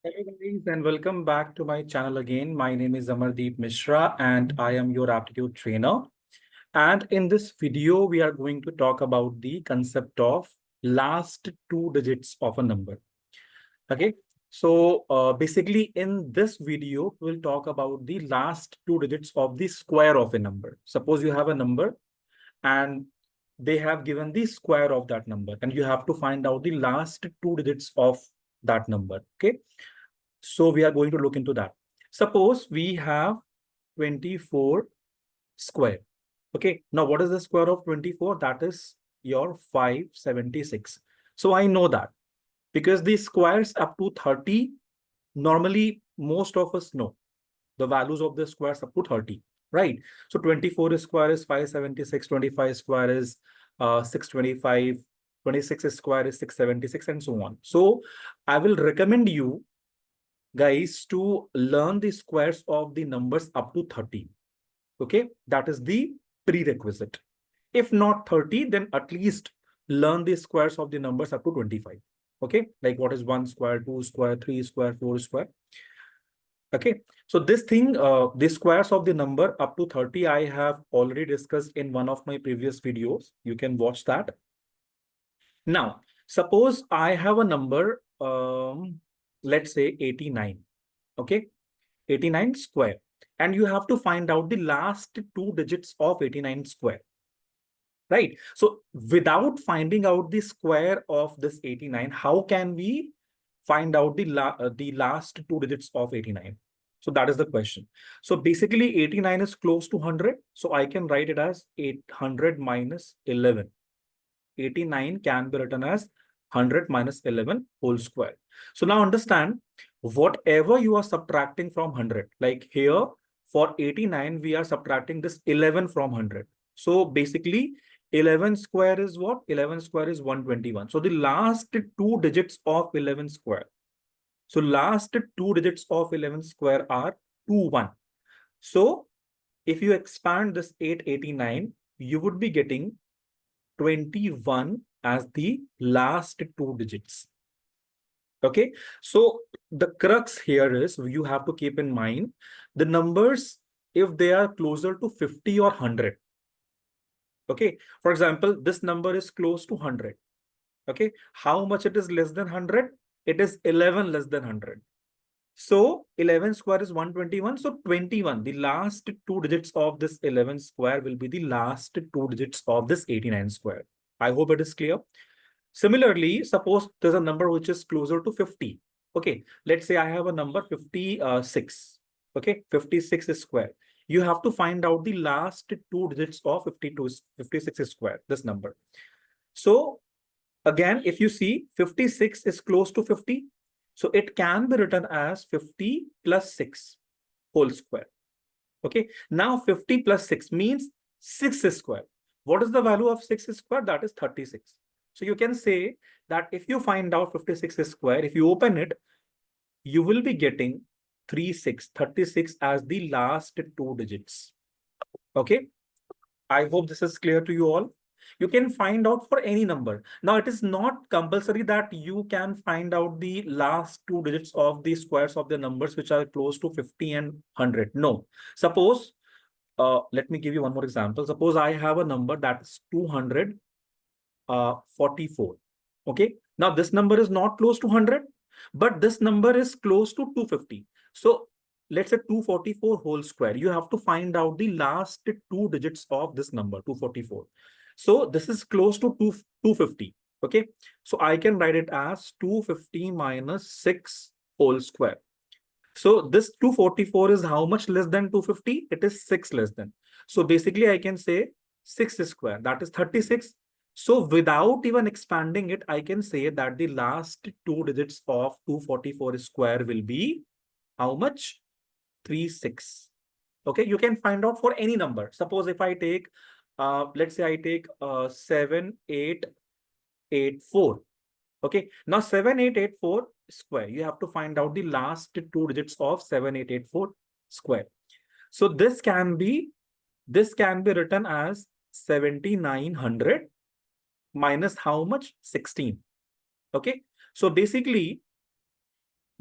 Hello guys and welcome back to my channel again. My name is Amardeep Mishra and I am your aptitude trainer. And in this video, we are going to talk about the concept of last two digits of a number. Okay. So basically in this video, we'll talk about the last two digits of the square of a number. Suppose you have a number and they have given the square of that number and you have to find out the last two digits of that number. Okay. So we are going to look into that. Suppose we have 24 square. Okay. Now what is the square of 24? That is your 576. So I know that because the squares up to 30, normally most of us know the values of the squares up to 30, right? So 24 square is 576, 25 square is 625, 26 square is 676 and so on. So I will recommend you guys to learn the squares of the numbers up to 30. Okay, that is the prerequisite. If not 30, then at least learn the squares of the numbers up to 25. Okay, like what is 1 square, 2 square, 3 square, 4 square. Okay, so this thing, the squares of the number up to 30, I have already discussed in one of my previous videos. You can watch that. Now, suppose I have a number, let's say 89. Okay, 89 square. And you have to find out the last two digits of 89 square. Right. So without finding out the square of this 89, how can we find out the last two digits of 89? So that is the question. So basically 89 is close to 100. So I can write it as 800 minus 11. 89 can be written as 100 minus 11 whole square. So now understand, whatever you are subtracting from 100, like here for 89, we are subtracting this 11 from 100. So basically 11 square is what? 11 square is 121. So the last two digits of 11 square. So last two digits of 11 square are 21. So if you expand this 889, you would be getting 21 as the last two digits. Okay, so the crux here is you have to keep in mind the numbers if they are closer to 50 or 100. Okay, for example, this number is close to 100. Okay, how much it is less than 100? It is 11 less than 100. So 11 square is 121. So 21, the last two digits of this 11 square will be the last two digits of this 89 square. I hope it is clear. Similarly, suppose there's a number which is closer to 50. Okay, let's say I have a number 56. Okay, 56 is square. You have to find out the last two digits of 56 is square, this number. So again, if you see 56 is close to 50, so it can be written as 50 plus 6 whole square. Okay, now 50 plus 6 means 6 square. What is the value of 6 square? That is 36. So you can say that if you find out 56 square, if you open it, you will be getting 36 as the last two digits. Okay, I hope this is clear to you all. You can find out for any number. Now, it is not compulsory that you can find out the last two digits of the squares of the numbers which are close to 50 and 100. No. Suppose, let me give you one more example. Suppose I have a number that is 244. Okay. Now, this number is not close to 100, but this number is close to 250. So let's say 244 whole square. You have to find out the last two digits of this number, 244. So this is close to 250. Okay. So I can write it as 250 minus 6 whole square. So this 244 is how much less than 250? It is 6 less than. So basically I can say 6 square, that is 36. So without even expanding it, I can say that the last two digits of 244 square will be how much? 36. Okay, you can find out for any number. Suppose if I take, let's say I take 7884. Okay, now 7884 square, you have to find out the last two digits of 7884 square. So this can be written as 7900 minus how much? 16. Okay, so basically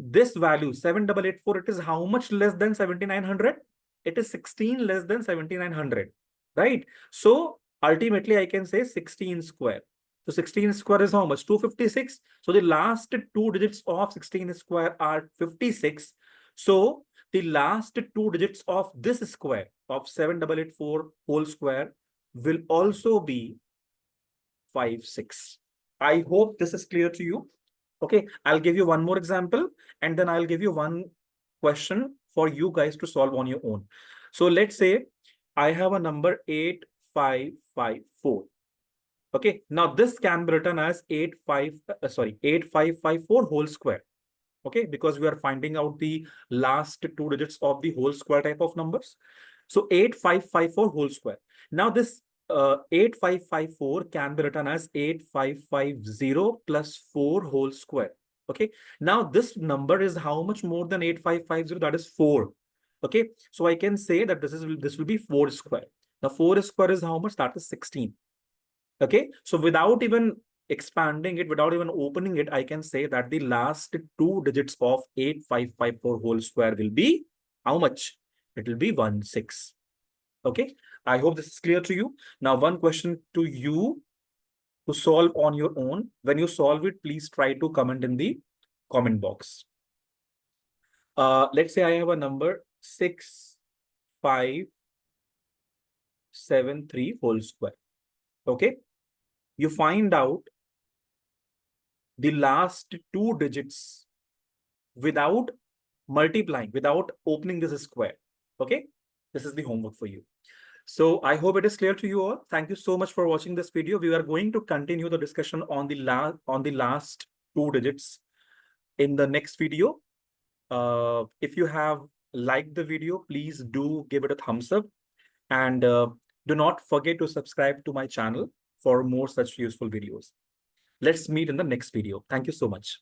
this value 7884, it is how much less than 7900? It is 16 less than 7900, right? So ultimately I can say 16 square. So 16 square is how much? 256. So the last two digits of 16 square are 56. So the last two digits of this square of 7884 whole square will also be 56. I hope this is clear to you. Okay, I'll give you one more example and then I'll give you one question for you guys to solve on your own. So let's say I have a number 8554. Okay, now this can be written as 8554 whole square. Okay, because we are finding out the last two digits of the whole square type of numbers. So 8554 whole square. Now this 8554 can be written as 8550 plus 4 whole square. Okay, now this number is how much more than 8550? That is 4. Okay, so I can say that this will be 4 square. Now 4 square is how much? That is 16. Okay, so without even expanding it, without even opening it, I can say that the last two digits of 8554 whole square will be how much? It will be 16. Okay, I hope this is clear to you. Now, one question to you to solve on your own. When you solve it, please try to comment in the comment box. Let's say I have a number 6573 whole square. Okay, you find out the last two digits without multiplying, without opening this square. Okay, this is the homework for you. So I hope it is clear to you all. Thank you so much for watching this video. We are going to continue the discussion on the last two digits in the next video. If you have liked the video, please do give it a thumbs up and do not forget to subscribe to my channel for more such useful videos. Let's meet in the next video. Thank you so much.